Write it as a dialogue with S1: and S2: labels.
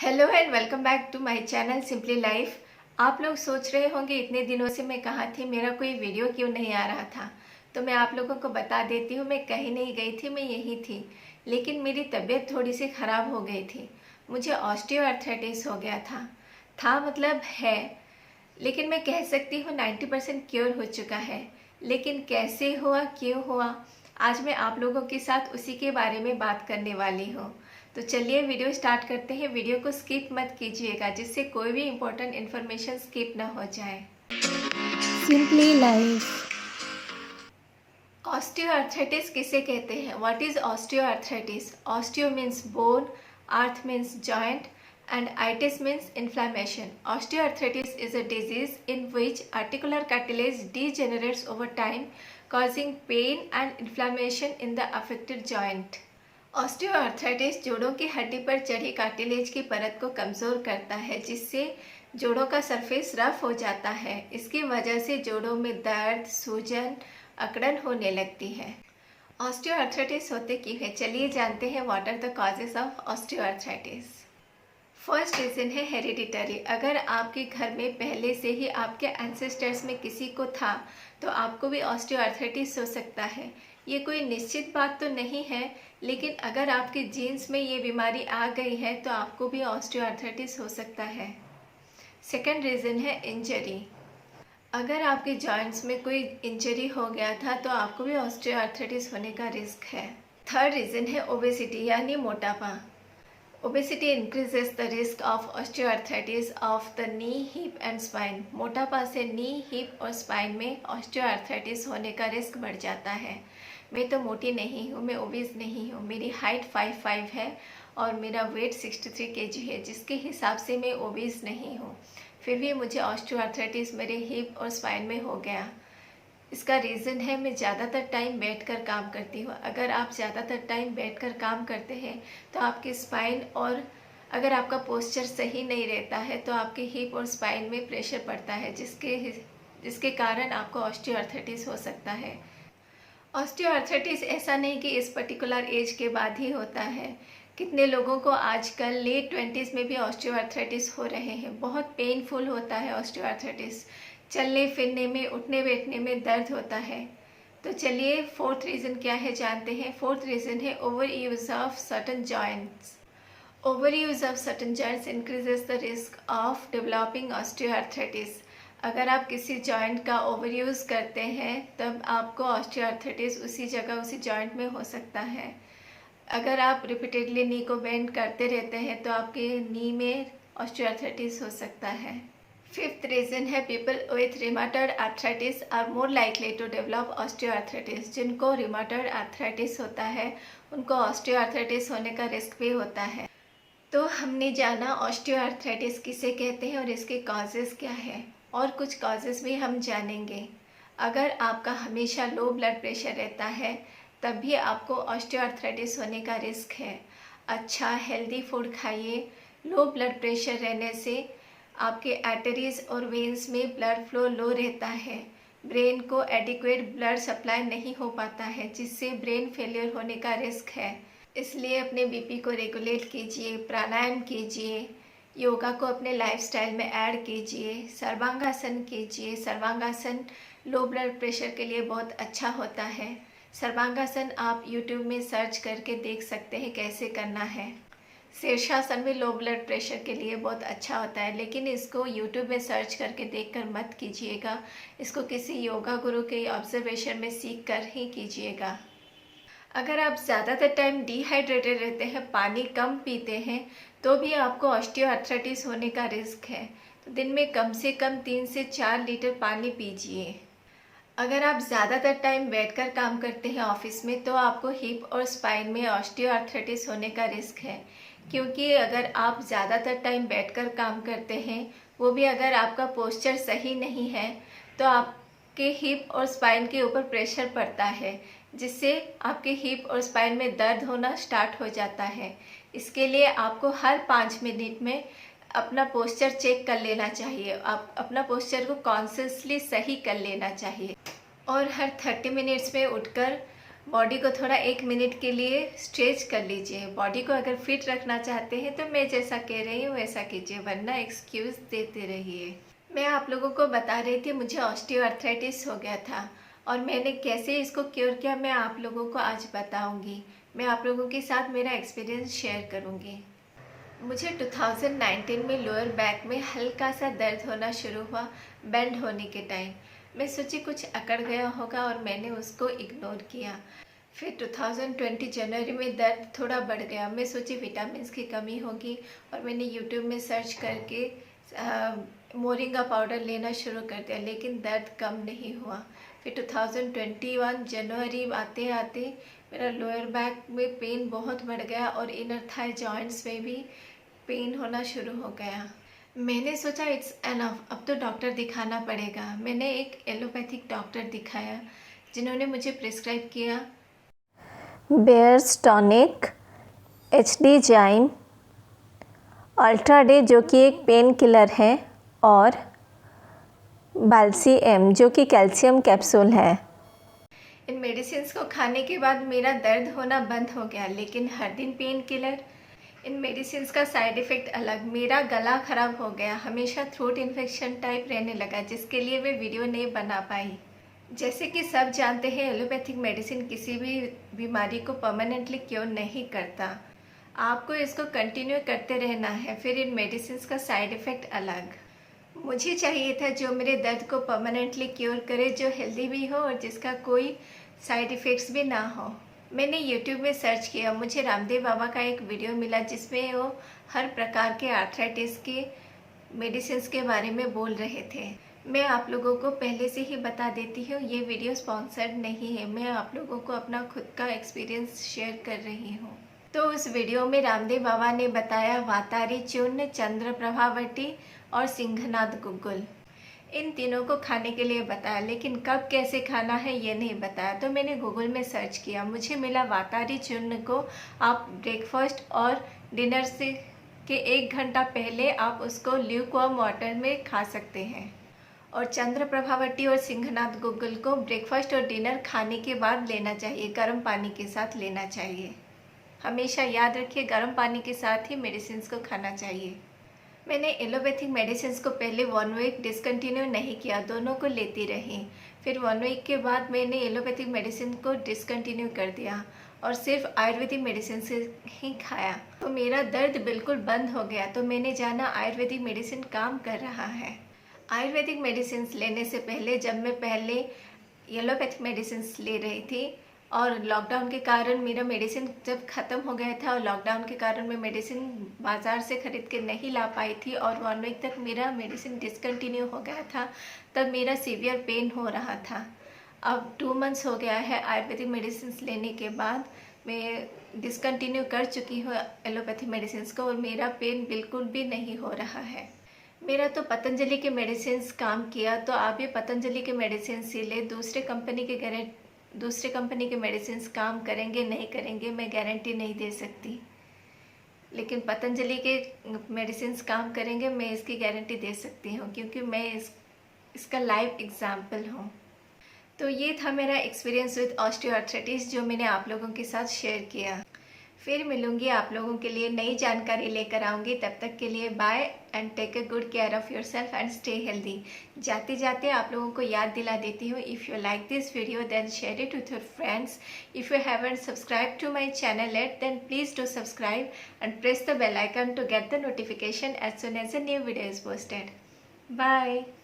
S1: Hello and welcome back to my channel simply life. आप लोग सोच रहे होंगे इतने दिनों से मैं कहाँ थी, मेरा कोई वीडियो क्यों नहीं आ रहा था। तो मैं आप लोगों को बता देती हूँ, मैं कहीं नहीं गई थी, मैं यहीं थी। लेकिन मेरी तबीयत थोड़ी सी ख़राब हो गई थी। मुझे ऑस्टियोआर्थराइटिस हो गया था मतलब है, लेकिन मैं कह सकती हूँ 90% क्योर हो चुका है। लेकिन कैसे हुआ, क्यों हुआ, आज मैं आप लोगों के साथ उसी के बारे में बात करने वाली हूँ। तो चलिए वीडियो स्टार्ट करते हैं। वीडियो को स्किप मत कीजिएगा, जिससे कोई भी इम्पोर्टेंट इन्फॉर्मेशन स्किप ना हो जाए।
S2: Simply life.
S1: ऑस्टियोआर्थराइटिस किसे कहते हैं? What is osteoarthritis? Osteo means bone, arth means joint, and itis means inflammation. Osteoarthritis is a disease in which articular cartilage degenerates over time, causing pain and inflammation in the affected joint. Osteoarthritis जोड़ों की हड्डी पर चढ़ी cartilage की परत को कमज़ोर करता है, जिससे जोड़ों का सरफेस रफ हो जाता है। इसकी वजह से जोड़ों में दर्द, सूजन, अकड़न होने लगती है। ऑस्टियोआर्थराइटिस होते क्यों है, चलिए जानते हैं। What are the causes of osteoarthritis? First reason है हेरिडिटरी। अगर आपके घर में पहले से ही आपके एंसेस्टर्स में किसी को था तो आपको भी ऑस्टियोआर्थराइटिस हो सकता है। ये कोई निश्चित बात तो नहीं है, लेकिन अगर आपके जीन्स में ये बीमारी आ गई है तो आपको भी ऑस्टियोआर्थराइटिस हो सकता है। सेकेंड रीज़न है इंजरी। अगर आपके जॉइंट्स में कोई इंजरी हो गया था तो आपको भी ऑस्टियोआर्थराइटिस होने का रिस्क है। थर्ड रीज़न है ओबेसिटी यानी मोटापा। Obesity increases the risk of osteoarthritis of the knee, hip and spine. मोटापा से नी, हिप और स्पाइन में ऑस्टियोआर्थराइटिस होने का रिस्क बढ़ जाता है। मैं तो मोटी नहीं हूँ, मैं ओबीज नहीं हूँ। मेरी हाइट 5'5" है और मेरा वेट 63 kg है, जिसके हिसाब से मैं ओबीज नहीं हूँ। फिर भी मुझे ऑस्टियोआर्थराइटिस मेरे हिप और स्पाइन में हो गया। इसका रीज़न है मैं ज़्यादातर टाइम बैठकर काम करती हूँ। अगर आप ज़्यादातर टाइम बैठकर काम करते हैं तो आपकी स्पाइन, और अगर आपका पोस्चर सही नहीं रहता है तो आपके हिप और स्पाइन में प्रेशर पड़ता है, जिसके कारण आपको ऑस्टियोआर्थराइटिस हो सकता है। ऑस्टियोआर्थराइटिस ऐसा नहीं कि इस पर्टिकुलर एज के बाद ही होता है। कितने लोगों को आजकल लेट 20s में भी ऑस्टियोआर्थराइटिस हो रहे हैं। बहुत पेनफुल होता है ऑस्टियोआर्थराइटिस। चलने फिरने में, उठने बैठने में दर्द होता है। तो चलिए फोर्थ रीज़न क्या है जानते हैं। फोर्थ रीज़न है over use of certain joints. Over use of certain joints increases the risk of developing osteoarthritis. अगर आप किसी जॉइंट का ओवर यूज़ करते हैं तब आपको ऑस्टियोआर्थराइटिस उसी जगह, उसी जॉइंट में हो सकता है। अगर आप रिपीटेडली नी को बेंड करते रहते हैं तो आपके नी में ऑस्टियोआर्थराइटिस हो सकता है। फिफ्थ रीज़न है people with rheumatoid arthritis are more likely to develop osteoarthritis. जिनको रिमाटॉइड आर्थराइटिस होता है उनको ऑस्टियोआर्थराइटिस होने का रिस्क भी होता है। तो हमने जाना ऑस्टियोआर्थराइटिस किसे कहते हैं और इसके कॉजेज़ क्या है, और कुछ कॉजेज़ भी हम जानेंगे। अगर आपका हमेशा लो ब्लड प्रेशर रहता है तब भी आपको ऑस्टियोआर्थराइटिस होने का रिस्क है। अच्छा हेल्दी फूड खाइए। लो ब्लड प्रेशर रहने से आपके आर्टरीज और वेन्स में ब्लड फ्लो लो रहता है। ब्रेन को एडिक्वेट ब्लड सप्लाई नहीं हो पाता है, जिससे ब्रेन फेलियर होने का रिस्क है। इसलिए अपने बीपी को रेगुलेट कीजिए, प्राणायाम कीजिए, योगा को अपने लाइफस्टाइल में ऐड कीजिए, सर्वांगासन कीजिए। सर्वांगासन लो ब्लड प्रेशर के लिए बहुत अच्छा होता है। सर्वांगासन आप यूट्यूब में सर्च करके देख सकते हैं कैसे करना है। शीर्षासन भी लो ब्लड प्रेशर के लिए बहुत अच्छा होता है, लेकिन इसको यूट्यूब में सर्च करके देखकर मत कीजिएगा। इसको किसी योगा गुरु के ऑब्जर्वेशन में सीख कर ही कीजिएगा। अगर आप ज़्यादातर टाइम डिहाइड्रेटेड रहते हैं, पानी कम पीते हैं, तो भी आपको ऑस्टियोआर्थराइटिस होने का रिस्क है। तो दिन में कम से कम 3 से 4 लीटर पानी पीजिए। अगर आप ज़्यादातर टाइम बैठकर काम करते हैं ऑफिस में तो आपको हिप और स्पाइन में ऑस्टियोआर्थराइटिस होने का रिस्क है, क्योंकि अगर आप ज़्यादातर टाइम बैठकर काम करते हैं, वो भी अगर आपका पोस्चर सही नहीं है, तो आपके हिप और स्पाइन के ऊपर प्रेशर पड़ता है, जिससे आपके हिप और स्पाइन में दर्द होना स्टार्ट हो जाता है। इसके लिए आपको हर 5 मिनट में अपना पोस्चर चेक कर लेना चाहिए। आप अपना पोस्चर को कॉन्शियसली सही कर लेना चाहिए, और हर 30 मिनट्स में उठकर बॉडी को थोड़ा 1 मिनट के लिए स्ट्रेच कर लीजिए। बॉडी को अगर फिट रखना चाहते हैं तो मैं जैसा कह रही हूँ वैसा कीजिए, वरना एक्सक्यूज़ देते रहिए। मैं आप लोगों को बता रही थी मुझे ऑस्टियोआर्थराइटिस हो गया था और मैंने कैसे इसको क्योर किया मैं आप लोगों को आज बताऊंगी। मैं आप लोगों के साथ मेरा एक्सपीरियंस शेयर करूंगी। मुझे 2019 में लोअर बैक में हल्का सा दर्द होना शुरू हुआ बेंड होने के टाइम। मैं सोची कुछ अकड़ गया होगा और मैंने उसको इग्नोर किया। फिर 2020 जनवरी में दर्द थोड़ा बढ़ गया। मैं सोची विटामिन की कमी होगी और मैंने यूट्यूब में सर्च करके मोरिंगा पाउडर लेना शुरू कर दिया, लेकिन दर्द कम नहीं हुआ। फिर 2021 जनवरी आते आते मेरा लोअर बैक में पेन बहुत बढ़ गया और इनर थाई जॉइंट्स में भी पेन होना शुरू हो गया। मैंने सोचा इट्स एनफ, अब तो डॉक्टर दिखाना पड़ेगा। मैंने एक एलोपैथिक डॉक्टर दिखाया जिन्होंने मुझे प्रिस्क्राइब किया
S2: बेयर्स टॉनिक, HD जाइम, अल्ट्रा डे जो कि एक पेन किलर है, और बालसी एम जो कि कैल्शियम कैप्सूल है।
S1: इन मेडिसिन को खाने के बाद मेरा दर्द होना बंद हो गया, लेकिन हर दिन पेन किलर। इन मेडिसिन का साइड इफ़ेक्ट अलग। मेरा गला ख़राब हो गया, हमेशा थ्रोट इन्फेक्शन टाइप रहने लगा, जिसके लिए मैं वीडियो नहीं बना पाई। जैसे कि सब जानते हैं एलोपैथिक मेडिसिन किसी भी बीमारी को परमानेंटली क्योर नहीं करता। आपको इसको कंटिन्यू करते रहना है। फिर इन मेडिसिन का साइड इफ़ेक्ट अलग। मुझे चाहिए था जो मेरे दर्द को परमानेंटली क्योर करे, जो हेल्दी भी हो और जिसका कोई साइड इफ़ेक्ट्स भी ना हो। मैंने यूट्यूब में सर्च किया, मुझे रामदेव बाबा का एक वीडियो मिला जिसमें वो हर प्रकार के आर्थराइटिस के मेडिसिन के बारे में बोल रहे थे। मैं आप लोगों को पहले से ही बता देती हूँ, ये वीडियो स्पॉन्सर्ड नहीं है। मैं आप लोगों को अपना खुद का एक्सपीरियंस शेयर कर रही हूँ। तो उस वीडियो में रामदेव बाबा ने बताया वातारी चूर्ण, चंद्र प्रभावटी और सिंहनाद गुग्गुल, इन तीनों को खाने के लिए बताया, लेकिन कब कैसे खाना है ये नहीं बताया। तो मैंने गूगल में सर्च किया, मुझे मिला वातारी चूर्ण को आप ब्रेकफास्ट और डिनर से के 1 घंटा पहले आप उसको ल्यूकवार्म वाटर में खा सकते हैं, और चंद्र प्रभावटी और सिंहनाद गुग्गुल को ब्रेकफास्ट और डिनर खाने के बाद लेना चाहिए, गर्म पानी के साथ लेना चाहिए। हमेशा याद रखिए गर्म पानी के साथ ही मेडिसिन को खाना चाहिए। मैंने एलोपैथिक मेडिसिन को पहले 1 वीक डिसकंटिन्यू नहीं किया, दोनों को लेती रही। फिर 1 वीक के बाद मैंने एलोपैथिक मेडिसिन को डिसकंटिन्यू कर दिया और सिर्फ आयुर्वेदिक मेडिसिन से ही खाया। तो मेरा दर्द बिल्कुल बंद हो गया। तो मैंने जाना आयुर्वेदिक मेडिसिन काम कर रहा है। आयुर्वेदिक मेडिसिन लेने से पहले जब मैं पहले एलोपैथिक मेडिसिन ले रही थी और लॉकडाउन के कारण मेरा मेडिसिन जब ख़त्म हो गया था और लॉकडाउन के कारण मैं मेडिसिन बाज़ार से ख़रीद के नहीं ला पाई थी और 1 वीक तक मेरा मेडिसिन डिसकंटिन्यू हो गया था, तब मेरा सीवियर पेन हो रहा था। अब 2 मंथ्स हो गया है आयुर्वेदिक मेडिसिन लेने के बाद। मैं डिसकंटिन्यू कर चुकी हूँ एलोपैथी मेडिसिन को और मेरा पेन बिल्कुल भी नहीं हो रहा है। मेरा तो पतंजलि के मेडिसिन काम किया, तो आप भी पतंजलि के मेडिसिन ही ले। दूसरे कंपनी के मेडिसिन काम करेंगे नहीं करेंगे मैं गारंटी नहीं दे सकती, लेकिन पतंजलि के मेडिसिन काम करेंगे मैं इसकी गारंटी दे सकती हूँ, क्योंकि मैं इसका लाइव एग्जाम्पल हूँ। तो ये था मेरा एक्सपीरियंस विद ऑस्टियोआर्थराइटिस जो मैंने आप लोगों के साथ शेयर किया। फिर मिलूंगी, आप लोगों के लिए नई जानकारी लेकर आऊँगी। तब तक के लिए bye and take a good care of your self and stay healthy. जाते जाते आप लोगों को याद दिला देती हूँ, if you like this video then share it with your friends. If you haven't subscribe to my channel yet then please do subscribe and press the bell icon to get the notification as soon as a new video is posted. Bye.